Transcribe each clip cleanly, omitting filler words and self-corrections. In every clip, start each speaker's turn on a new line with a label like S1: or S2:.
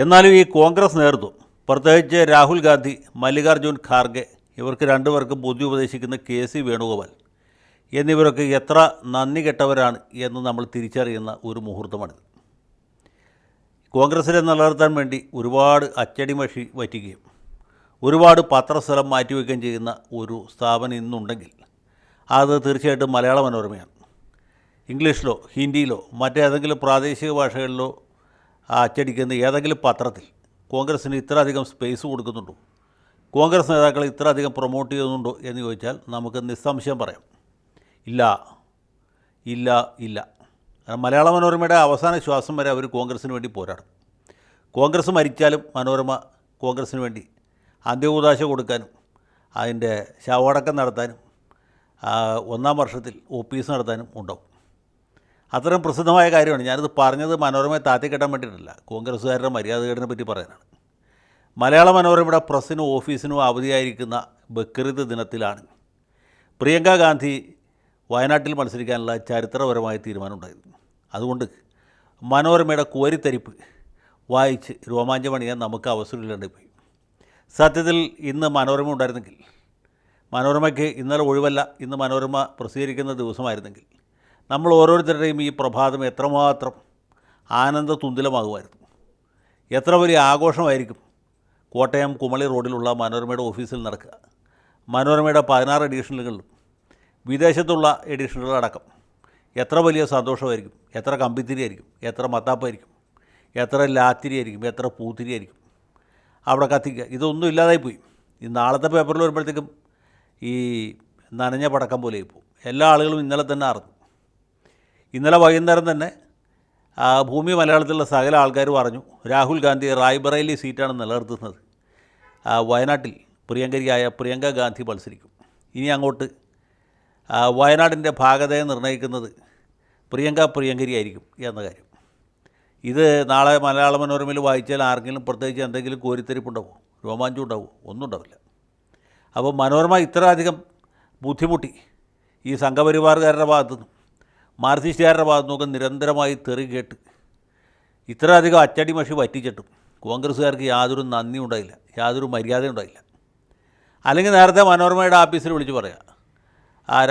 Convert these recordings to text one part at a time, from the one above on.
S1: എന്നാലും ഈ കോൺഗ്രസ് നേതൃത്വം, പ്രത്യേകിച്ച് രാഹുൽ ഗാന്ധി, മല്ലികാർജ്ജുൻ ഖാർഗെ, ഇവർക്ക് രണ്ടുപേർക്കും ബുദ്ധി ഉപദേശിക്കുന്ന കെ.സി. വേണുഗോപാൽ എന്നിവരൊക്കെ എത്ര നന്ദി കെട്ടവരാണ് എന്ന് നമ്മൾ തിരിച്ചറിയുന്ന ഒരു മുഹൂർത്തമാണിത്. കോൺഗ്രസിനെ നിലനിർത്താൻ വേണ്ടി ഒരുപാട് അച്ചടിമഷി വറ്റിക്കുകയും ഒരുപാട് പത്രസ്ഥലം മാറ്റിവെക്കുകയും ചെയ്യുന്ന ഒരു സ്ഥാപനം ഇന്നുണ്ടെങ്കിൽ അത് തീർച്ചയായിട്ടും മലയാള മനോരമയാണ്. ഇംഗ്ലീഷിലോ ഹിന്ദിയിലോ മറ്റേതെങ്കിലും പ്രാദേശിക ഭാഷകളിലോ അച്ചടിക്കുന്ന ഏതെങ്കിലും പത്രത്തിൽ കോൺഗ്രസ്സിന് ഇത്രയധികം സ്പേസ് കൊടുക്കുന്നുണ്ടോ, കോൺഗ്രസ് നേതാക്കളെ ഇത്രയധികം പ്രൊമോട്ട് ചെയ്യുന്നുണ്ടോ എന്ന് ചോദിച്ചാൽ നമുക്ക് നിസ്സംശയം പറയാം, ഇല്ല ഇല്ല ഇല്ല. മലയാള മനോരമയുടെ അവസാന ശ്വാസം വരെ അവർ കോൺഗ്രസ്സിന് വേണ്ടി പോരാടും. കോൺഗ്രസ് മരിച്ചാലും മനോരമ കോൺഗ്രസ്സിന് വേണ്ടി അന്ത്യകൂദാശ കൊടുക്കാനും അതിൻ്റെ ശവടക്കം നടത്താനും ഒന്നാം വർഷത്തിൽ ഒപ്പീസ് നടത്താനും ഉണ്ടാവും. അത്രയും പ്രസിദ്ധമായ കാര്യമാണ്. ഞാനിത് പറഞ്ഞത് മനോരമയെ താത്തിക്കെട്ടാൻ വേണ്ടിയിട്ടല്ല, കോൺഗ്രസ്സുകാരുടെ മര്യാദകേടിനെ പറ്റി പറയാനാണ്. മലയാള മനോരമയുടെ പ്രസ്സിനും ഓഫീസിനും അവധിയായിരിക്കുന്ന ബക്രീദ് ദിനത്തിലാണ് പ്രിയങ്ക ഗാന്ധി വയനാട്ടിൽ മത്സരിക്കാനുള്ള ചരിത്രപരമായ തീരുമാനമുണ്ടായിരുന്നു. അതുകൊണ്ട് മനോരമയുടെ കോരിത്തരിപ്പ് വായിച്ച് രോമാഞ്ചമണിയാൻ നമുക്ക് അവസരമില്ലാണ്ട് പോയി. സത്യത്തിൽ ഇന്ന് മനോരമ ഉണ്ടായിരുന്നെങ്കിൽ, മനോരമയ്ക്ക് ഇന്നലെ ഒഴിവല്ല, ഇന്ന് മനോരമ പ്രസിദ്ധീകരിക്കുന്ന ദിവസമായിരുന്നെങ്കിൽ നമ്മൾ ഓരോരുത്തരുടെയും ഈ പ്രഭാതം എത്രമാത്രം ആനന്ദ തുന്തിലമാകുമായിരുന്നു. എത്ര വലിയ ആഘോഷമായിരിക്കും കോട്ടയം കുമളി റോഡിലുള്ള മനോരമയുടെ ഓഫീസിൽ നടക്കുക. മനോരമയുടെ 16 എഡിഷനുകളിലും വിദേശത്തുള്ള എഡിഷനുകളടക്കം എത്ര വലിയ സന്തോഷമായിരിക്കും, എത്ര കമ്പിത്തിരിയായിരിക്കും, എത്ര മത്താപ്പായിരിക്കും, എത്ര ലാത്തിരിയായിരിക്കും, എത്ര പൂത്തിരിയായിരിക്കും അവിടെ കത്തിക്കുക. ഇതൊന്നും ഇല്ലാതായിപ്പോയി. ഈ നാളത്തെ പേപ്പറിൽ വരുമ്പോഴത്തേക്കും ഈ നനഞ്ഞ പടക്കം പോലെ ഇപ്പോൾ എല്ലാ ആളുകളും ഇന്നലെ തന്നെ അറിഞ്ഞു. ഇന്നലെ വൈകുന്നേരം തന്നെ ഭൂമി മലയാളത്തിലുള്ള സകല ആൾക്കാർ പറഞ്ഞു രാഹുൽ ഗാന്ധി റായ്ബറേലി സീറ്റാണ് നിലനിർത്തുന്നത്, വയനാട്ടിൽ പ്രിയങ്കരിയായ പ്രിയങ്ക ഗാന്ധി മത്സരിക്കും. ഇനി അങ്ങോട്ട് വയനാടിൻ്റെ ഭാഗതയെ നിർണ്ണയിക്കുന്നത് പ്രിയങ്കരിയായിരിക്കും എന്ന കാര്യം. ഇത് നാളെ മലയാള മനോരമയിൽ വായിച്ചാൽ ആർക്കെങ്കിലും പ്രത്യേകിച്ച് എന്തെങ്കിലും കോരിത്തരിപ്പുണ്ടാവുമോ, രോമാഞ്ചം ഉണ്ടാവുമോ? ഒന്നും ഉണ്ടാവില്ല. അപ്പോൾ മനോരമ ഇത്രയധികം ബുദ്ധിമുട്ടി ഈ സംഘപരിവാറുകാരുടെ ഭാഗത്തുനിന്നും മാർക്സിസ്റ്റുകാരുടെ ഭാഗത്തുനിന്നൊക്കെ നിരന്തരമായി തെറി കേട്ട് ഇത്രയധികം അച്ചടിമഷി വറ്റിച്ചിട്ടും കോൺഗ്രസ്സുകാർക്ക് യാതൊരു നന്ദി ഉണ്ടായില്ല, യാതൊരു മര്യാദയും ഉണ്ടായില്ല. അല്ലെങ്കിൽ നേരത്തെ മനോരമയുടെ ആഫീസിൽ വിളിച്ച് പറയാം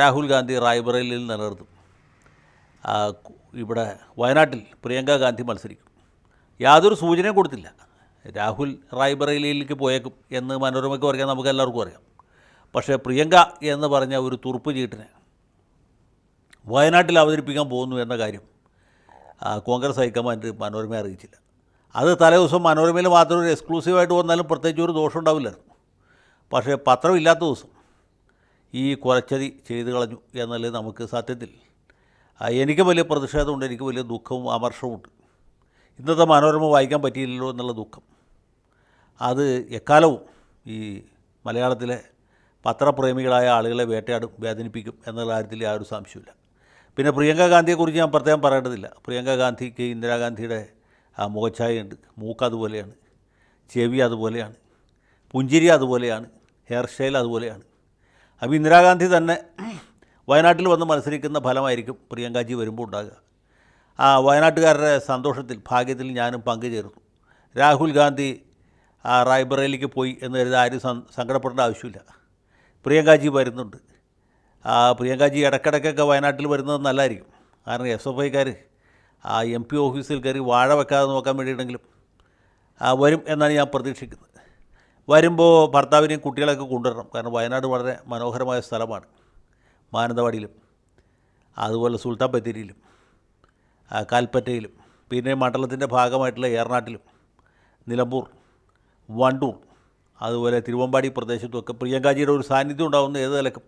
S1: രാഹുൽ ഗാന്ധി റായ്ബറേലിയിൽ നിലനിർത്തും, ഇവിടെ വയനാട്ടിൽ പ്രിയങ്ക ഗാന്ധി മത്സരിക്കും. യാതൊരു സൂചനയും കൊടുത്തില്ല. രാഹുൽ റായ്ബറേലിയിലേക്ക് പോയേക്കും എന്ന് മനോരമയ്ക്ക് പറയാൻ നമുക്ക് എല്ലാവർക്കും അറിയാം. പക്ഷേ പ്രിയങ്ക എന്ന് പറഞ്ഞ ഒരു തുറുപ്പ് ചീട്ടിനെ വയനാട്ടിൽ അവതരിപ്പിക്കാൻ പോകുന്നു എന്ന കാര്യം കോൺഗ്രസ് ഹൈക്കമാൻഡ് മനോരമയെ അറിയിച്ചില്ല. അത് തലേദിവസം മനോരമയിൽ മാത്രം ഒരു എക്സ്ക്ലൂസീവായിട്ട് വന്നാലും പ്രത്യേകിച്ച് ഒരു ദോഷം ഉണ്ടാവില്ലായിരുന്നു. പക്ഷേ പത്രമില്ലാത്ത ദിവസം ഈ കുറച്ചതി ചെയ്തു കളഞ്ഞു എന്നല്ലേ നമുക്ക് സത്യത്തിൽ എനിക്ക് വലിയ പ്രതിഷേധമുണ്ട്, എനിക്ക് വലിയ ദുഃഖവും അമർഷവുമുണ്ട്. ഇന്നത്തെ മനോരമ വായിക്കാൻ പറ്റിയില്ലല്ലോ എന്നുള്ള ദുഃഖം അത് എക്കാലവും ഈ മലയാളത്തിലെ പത്രപ്രേമികളായ ആളുകളെ വേട്ടയാടും, വേദനിപ്പിക്കും എന്നുള്ള കാര്യത്തിൽ യാതൊരു സംശയമില്ല. പിന്നെ പ്രിയങ്ക ഗാന്ധിയെക്കുറിച്ച് ഞാൻ പ്രത്യേകം പറയേണ്ടതില്ല. പ്രിയങ്ക ഗാന്ധിക്ക് ഇന്ദിരാഗാന്ധിയുടെ മുഖഛായയുണ്ട്, മൂക്ക് അതുപോലെയാണ്, ചെവി അതുപോലെയാണ്, പുഞ്ചിരി അതുപോലെയാണ്, ഹെയർ സ്റ്റൈൽ അതുപോലെയാണ്. അപ്പോൾ ഇന്ദിരാഗാന്ധി തന്നെ വയനാട്ടിൽ വന്ന് മത്സരിക്കുന്ന ഫലമായിരിക്കും പ്രിയങ്കാജി വരുമ്പോൾ ഉണ്ടാകുക. വയനാട്ടുകാരുടെ സന്തോഷത്തിൽ ഭാഗ്യത്തിൽ ഞാനും പങ്കുചേർന്നു. രാഹുൽ ഗാന്ധി റായ്ബറേലിക്ക് പോയി എന്ന് കരുതി ആരും സങ്കടപ്പെടേണ്ട ആവശ്യമില്ല. പ്രിയങ്കാജി വരുന്നുണ്ട്. പ്രിയങ്കാജി ഇടയ്ക്കിടയ്ക്കൊക്കെ വയനാട്ടിൽ വരുന്നത് നല്ലതായിരിക്കും. കാരണം SFIക്കാർ MP ഓഫീസിൽ കയറി വാഴ വെക്കാതെ നോക്കാൻ വേണ്ടിയിട്ടെങ്കിലും വരും എന്നാണ് ഞാൻ പ്രതീക്ഷിക്കുന്നത്. വരുമ്പോൾ ഭർത്താവിനെയും കുട്ടികളെയൊക്കെ കൊണ്ടുവരണം. കാരണം വയനാട് വളരെ മനോഹരമായ സ്ഥലമാണ്. മാനന്തവാടിയിലും അതുപോലെ സുൽത്താൻ ബത്തേരിയിലും കാൽപ്പറ്റയിലും പിന്നെ മണ്ഡലത്തിൻ്റെ ഭാഗമായിട്ടുള്ള ഏറനാട്ടിലും നിലമ്പൂർ, വണ്ടൂർ, അതുപോലെ തിരുവമ്പാടി പ്രദേശത്തുമൊക്കെ പ്രിയങ്കാജിയുടെ ഒരു സാന്നിധ്യം ഉണ്ടാകുന്ന ഏത് നിലക്കും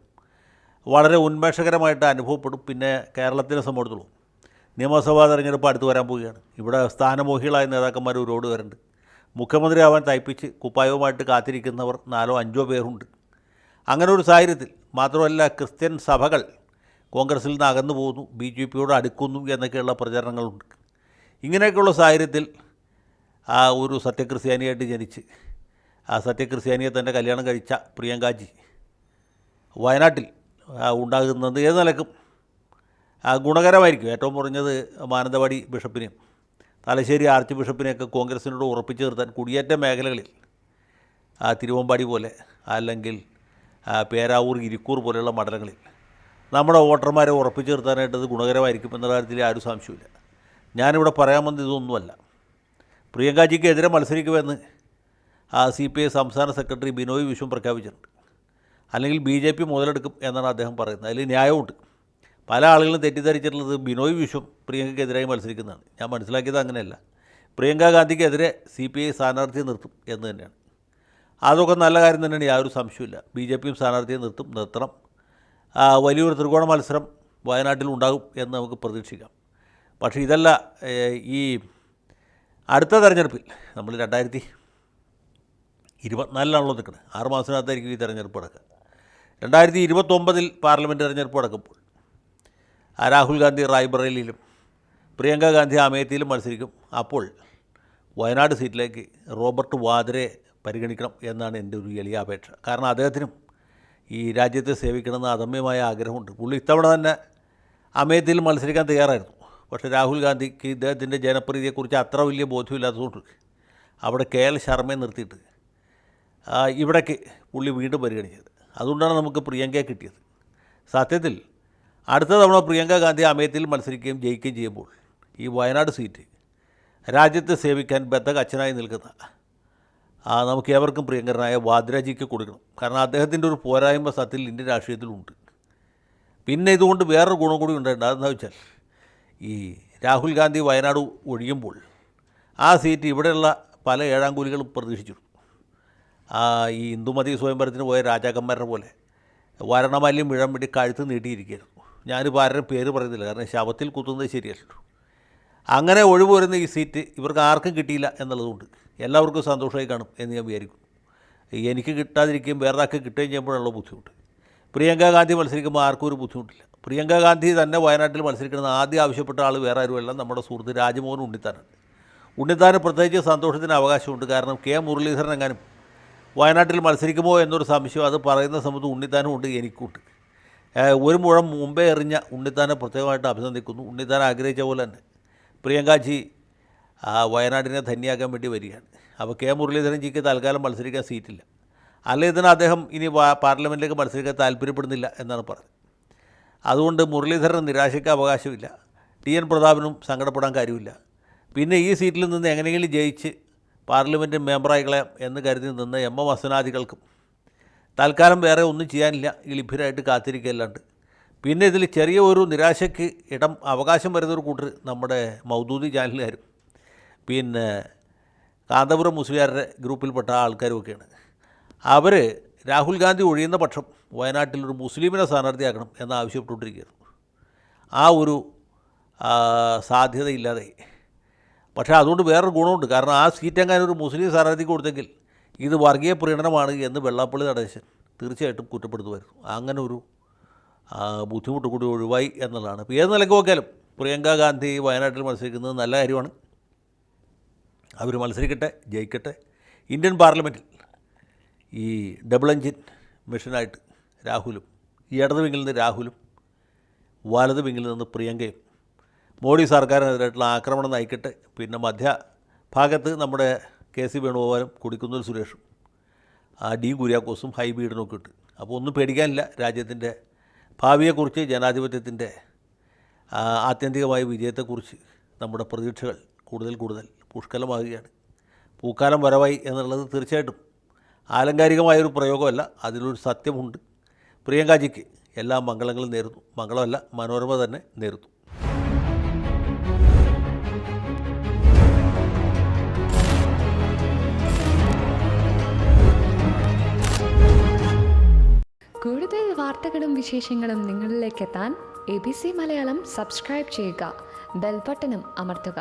S1: വളരെ ഉന്മേഷകരമായിട്ട് അനുഭവപ്പെടും. പിന്നെ കേരളത്തിനെ സംബന്ധിച്ചിടത്തോളം നിയമസഭാ തെരഞ്ഞെടുപ്പ് അടുത്ത് വരാൻ പോവുകയാണ്. ഇവിടെ സ്ഥാനമോഹികളായ നേതാക്കന്മാർ ഒരുപാട് പേരുണ്ട്. മുഖ്യമന്ത്രി ആവാൻ തയ്പ്പിച്ച് കുപ്പായവുമായിട്ട് കാത്തിരിക്കുന്നവർ 4-5 പേരുണ്ട്. അങ്ങനെ ഒരു സാഹചര്യത്തിൽ മാത്രമല്ല ക്രിസ്ത്യൻ സഭകൾ കോൺഗ്രസിൽ നിന്ന് അകന്നു പോകുന്നു, BJPയോട് അടുക്കുന്നു എന്നൊക്കെയുള്ള പ്രചരണങ്ങളുണ്ട്. ഇങ്ങനെയൊക്കെയുള്ള സാഹചര്യത്തിൽ ഒരു സത്യക്രിസ്ത്യാനിയായിട്ട് ജനിച്ച് സത്യക്രിസ്ത്യാനിയെ തന്നെ കല്യാണം കഴിച്ച പ്രിയങ്കാജി വയനാട്ടിൽ ഉണ്ടാകുന്നത് ഏത് നിലക്കും ഗുണകരമായിരിക്കും. ഏറ്റവും കുറഞ്ഞത് മാനന്തവാടി ബിഷപ്പിനെയും തലശ്ശേരി ആർച്ച് ബിഷപ്പിനെയൊക്കെ കോൺഗ്രസിനോട് ഉറപ്പിച്ചു നിർത്താൻ കുടിയേറ്റ മേഖലകളിൽ തിരുവമ്പാടി പോലെ അല്ലെങ്കിൽ പേരാവൂർ ഇരിക്കൂർ പോലെയുള്ള മണ്ഡലങ്ങളിൽ നമ്മുടെ വോട്ടർമാരെ ഉറപ്പിച്ചു നിർത്താനായിട്ട് അത് ഗുണകരമായിരിക്കും എന്ന കാര്യത്തിൽ ആരും സംശയമില്ല. ഞാനിവിടെ പറയാൻ വന്നത് ഇതൊന്നുമല്ല. പ്രിയങ്കാജിക്കെതിരെ മത്സരിക്കുമെന്ന് CPI സംസ്ഥാന സെക്രട്ടറി ബിനോയ് വിശ്വം പ്രഖ്യാപിച്ചിട്ടുണ്ട്. അല്ലെങ്കിൽ BJP മുതലെടുക്കും എന്നാണ് അദ്ദേഹം പറയുന്നത്. അതിൽ ന്യായമുണ്ട്. പല ആളുകളും തെറ്റിദ്ധരിച്ചിട്ടുള്ളത് ബിനോയ് വിശ്വം പ്രിയങ്കയ്ക്കെതിരായി മത്സരിക്കുന്നതാണ്. ഞാൻ മനസ്സിലാക്കിയത് അങ്ങനെയല്ല. പ്രിയങ്കാ ഗാന്ധിക്കെതിരെ CPI സ്ഥാനാർത്ഥിയെ നിർത്തും എന്ന് തന്നെയാണ്. അതൊക്കെ നല്ല കാര്യം തന്നെയാണ്, യാതൊരു സംശയമില്ല. BJPയും സ്ഥാനാർത്ഥിയെ നിർത്തണം. വലിയൊരു ത്രികോണ മത്സരം വയനാട്ടിൽ ഉണ്ടാകും എന്ന് നമുക്ക് പ്രതീക്ഷിക്കാം. പക്ഷേ ഇതല്ല ഈ അടുത്ത തെരഞ്ഞെടുപ്പിൽ നമ്മൾ 2024 നിൽക്കുന്നത്. 6 മാസത്തിനകത്തായിരിക്കും ഈ തെരഞ്ഞെടുപ്പ് നടക്കുക. 2029 പാർലമെൻറ്റ് തെരഞ്ഞെടുപ്പ് നടക്കുമ്പോൾ രാഹുൽ ഗാന്ധി റായ്ബറേലിയിലും പ്രിയങ്കാ ഗാന്ധി അമേത്തിയിലും മത്സരിക്കും. അപ്പോൾ വയനാട് സീറ്റിലേക്ക് റോബർട്ട് വാദ്രയെ പരിഗണിക്കണം എന്നാണ് എൻ്റെ ഒരു എളിയ അപേക്ഷ. കാരണം അദ്ദേഹത്തിനും ഈ രാജ്യത്തെ സേവിക്കണമെന്ന് അദമ്യമായ ആഗ്രഹമുണ്ട്. പുള്ളി ഇത്തവണ തന്നെ അമേത്തിയിൽ മത്സരിക്കാൻ തയ്യാറായിരുന്നു. പക്ഷേ രാഹുൽ ഗാന്ധിക്ക് ഇദ്ദേഹത്തിൻ്റെ ജനപ്രീതിയെക്കുറിച്ച് അത്ര വലിയ ബോധ്യമില്ലാത്തതുകൊണ്ട് അവിടെ KL ശർമ്മയെ നിർത്തിയിട്ട് ഇവിടേക്ക് പുള്ളി വീണ്ടും പരിഗണിച്ചത്. അതുകൊണ്ടാണ് നമുക്ക് പ്രിയങ്കയെ കിട്ടിയത്. സത്യത്തിൽ അടുത്ത തവണ പ്രിയങ്കാ ഗാന്ധി അമേത്തിയിൽ മത്സരിക്കുകയും ജയിക്കുകയും ചെയ്യുമ്പോൾ ഈ വയനാട് സീറ്റ് രാജ്യത്തെ സേവിക്കാൻ ബദ്ധകച്ഛനായി നിൽക്കുന്ന നമുക്ക് ഏവർക്കും പ്രിയങ്കരനായ വാദ്രാജിക്ക് കൊടുക്കണം. കാരണം അദ്ദേഹത്തിൻ്റെ ഒരു പോരായ്മ സത്യത്തിൽ ഇന്ത്യൻ രാഷ്ട്രീയത്തിലുണ്ട്. പിന്നെ ഇതുകൊണ്ട് വേറൊരു ഗുണം കൂടി ഉണ്ടായിട്ടുണ്ട്. അതെന്താ വെച്ചാൽ ഈ രാഹുൽ ഗാന്ധി വയനാട് ഒഴിയുമ്പോൾ ആ സീറ്റ് ഇവിടെയുള്ള പല ഏഴാങ്കൂലികളും പ്രതീക്ഷിച്ചിരുന്നു. ഈ ഹിന്ദുമതി സ്വയംവരത്തിന് പോയ രാജാക്കന്മാരുടെ പോലെ വരണമാല്യം വീഴാൻ വേണ്ടി കഴുത്ത് നീട്ടിയിരിക്കുകയായിരുന്നു. ഞാനിപ്പോൾ ആരുടെ പേര് പറയുന്നില്ല, കാരണം ശവത്തിൽ കുത്തുന്നത് ശരിയല്ലോ. അങ്ങനെ ഒഴിവ് വരുന്ന ഈ സീറ്റ് ഇവർക്ക് ആർക്കും കിട്ടിയില്ല എന്നുള്ളതുകൊണ്ട് എല്ലാവർക്കും സന്തോഷമായി കാണും എന്ന് ഞാൻ വിചാരിക്കും. എനിക്ക് കിട്ടാതിരിക്കുകയും വേറൊരാൾക്ക് കിട്ടുകയും ചെയ്യുമ്പോഴുള്ള ബുദ്ധിമുട്ട്. പ്രിയങ്കാ ഗാന്ധി മത്സരിക്കുമ്പോൾ ആർക്കും ഒരു ബുദ്ധിമുട്ടില്ല. പ്രിയങ്കാ ഗാന്ധി തന്നെ വയനാട്ടിൽ മത്സരിക്കണമെന്ന് ആദ്യം ആവശ്യപ്പെട്ട ആൾ വേറെ ആരുമല്ല, നമ്മുടെ സുഹൃത്ത് രാജ്മോഹൻ ഉണ്ണിത്താനാണ്. ഉണ്ണിത്താന് പ്രത്യേകിച്ച് സന്തോഷത്തിന് അവകാശമുണ്ട്. കാരണം മുരളീധരൻ എങ്ങാനും വയനാട്ടിൽ മത്സരിക്കുമോ എന്നൊരു സംശയം അത് പറയുന്ന സമയത്ത് ഉണ്ണിത്താനും ഉണ്ട്, എനിക്കുണ്ട്. ഒരു മുഴം മുമ്പേ എറിഞ്ഞ ഉണ്ണിത്താനെ പ്രത്യേകമായിട്ട് അഭിനന്ദിക്കുന്നു. ഉണ്ണിത്താൻ ആഗ്രഹിച്ച പോലെ തന്നെ പ്രിയങ്കാജി വയനാടിനെ ധന്യയാക്കാൻ വേണ്ടി വരികയാണ്. അപ്പോൾ മുരളീധരൻജിക്ക് തൽക്കാലം മത്സരിക്കാൻ സീറ്റില്ല. അല്ലെങ്കിൽ തന്നെ അദ്ദേഹം ഇനി പാർലമെൻറ്റിലേക്ക് മത്സരിക്കാൻ താല്പര്യപ്പെടുന്നില്ല എന്നാണ് പറഞ്ഞത്. അതുകൊണ്ട് മുരളീധരൻ നിരാശയ്ക്ക് അവകാശമില്ല. TN പ്രതാപനും സങ്കടപ്പെടാൻ കാര്യമില്ല. പിന്നെ ഈ സീറ്റിൽ നിന്ന് എങ്ങനെയെങ്കിലും ജയിച്ച് പാർലമെൻറ്റ് മെമ്പറായിക്കളയാം എന്ന് കരുതി നിന്ന് MM വസനാദികൾക്കും തൽക്കാലം വേറെ ഒന്നും ചെയ്യാനില്ല, ഈ ലഭ്യരായിട്ട് കാത്തിരിക്കുകയല്ലാണ്ട്. പിന്നെ ഇതിൽ ചെറിയ ഒരു നിരാശയ്ക്ക് അവകാശം വരുന്നൊരു കൂട്ടർ നമ്മുടെ മൗദൂദി ചാനലുകാരും പിന്നെ കാന്തപുരം മുസ്ലിയാരുടെ ഗ്രൂപ്പിൽപ്പെട്ട ആൾക്കാരുമൊക്കെയാണ്. അവർ രാഹുൽ ഗാന്ധി ഒഴിയുന്ന പക്ഷം വയനാട്ടിലൊരു മുസ്ലിമിനെ സ്ഥാനാർത്ഥിയാക്കണം എന്നാവശ്യപ്പെട്ടുകൊണ്ടിരിക്കുകയായിരുന്നു. ആ ഒരു സാധ്യതയില്ലാതെ. പക്ഷേ അതുകൊണ്ട് വേറൊരു ഗുണമുണ്ട്. കാരണം ആ സീറ്റ് എങ്ങാനും ഒരു മുസ്ലിം സ്ഥാനാർത്ഥിക്ക് കൊടുത്തെങ്കിൽ ഇത് വർഗീയ പ്രീണനമാണ് എന്ന് വെള്ളാപ്പള്ളി നടേശൻ തീർച്ചയായിട്ടും കുറ്റപ്പെടുത്തുമായിരുന്നു. അങ്ങനെ ഒരു ബുദ്ധിമുട്ട് കൂടി ഒഴിവായി എന്നുള്ളതാണ്. ഇപ്പോൾ ഏത് നിലയ്ക്ക് നോക്കിയാലും പ്രിയങ്കാ ഗാന്ധി വയനാട്ടിൽ മത്സരിക്കുന്നത് നല്ല കാര്യമാണ്. അവർ മത്സരിക്കട്ടെ, ജയിക്കട്ടെ. ഇന്ത്യൻ പാർലമെൻറ്റിൽ ഈ ഡബിൾ എഞ്ചിൻ മിഷനായിട്ട് രാഹുലും, ഈ ഇടത് വിങ്ങിൽ നിന്ന് രാഹുലും വലത് വിങ്ങിൽ നിന്ന് പ്രിയങ്കയും മോഡി സർക്കാരിനെതിരായിട്ടുള്ള ആക്രമണം നയിക്കട്ടെ. പിന്നെ മധ്യഭാഗത്ത് നമ്മുടെ KC വേണുഗോപാലും കൊടിക്കുന്നിൽ സുരേഷും D കുര്യാക്കോസും ഹൈബീഡിനൊക്കെ ഇട്ട്. അപ്പോൾ ഒന്നും പേടിക്കാനില്ല. രാജ്യത്തിൻ്റെ ഭാവിയെക്കുറിച്ച്, ജനാധിപത്യത്തിൻ്റെ ആത്യന്തികമായ വിജയത്തെക്കുറിച്ച് നമ്മുടെ പ്രതീക്ഷകൾ കൂടുതൽ പുഷ്കലമാകുകയാണ്. പൂക്കാലം വരവായി എന്നുള്ളത് തീർച്ചയായിട്ടും ആലങ്കാരികമായൊരു പ്രയോഗമല്ല, അതിലൊരു സത്യമുണ്ട്. പ്രിയങ്കാജിക്ക് എല്ലാ മംഗളങ്ങളും നേരുന്നു. മംഗളമല്ല, മനോരമ തന്നെ നേരുന്നു.
S2: കൂടുതൽ വാർത്തകളും വിശേഷങ്ങളും നിങ്ങളിലേക്ക് എത്താൻ ABC മലയാളം സബ്സ്ക്രൈബ് ചെയ്യുക, ബെൽ ബട്ടണും അമർത്തുക.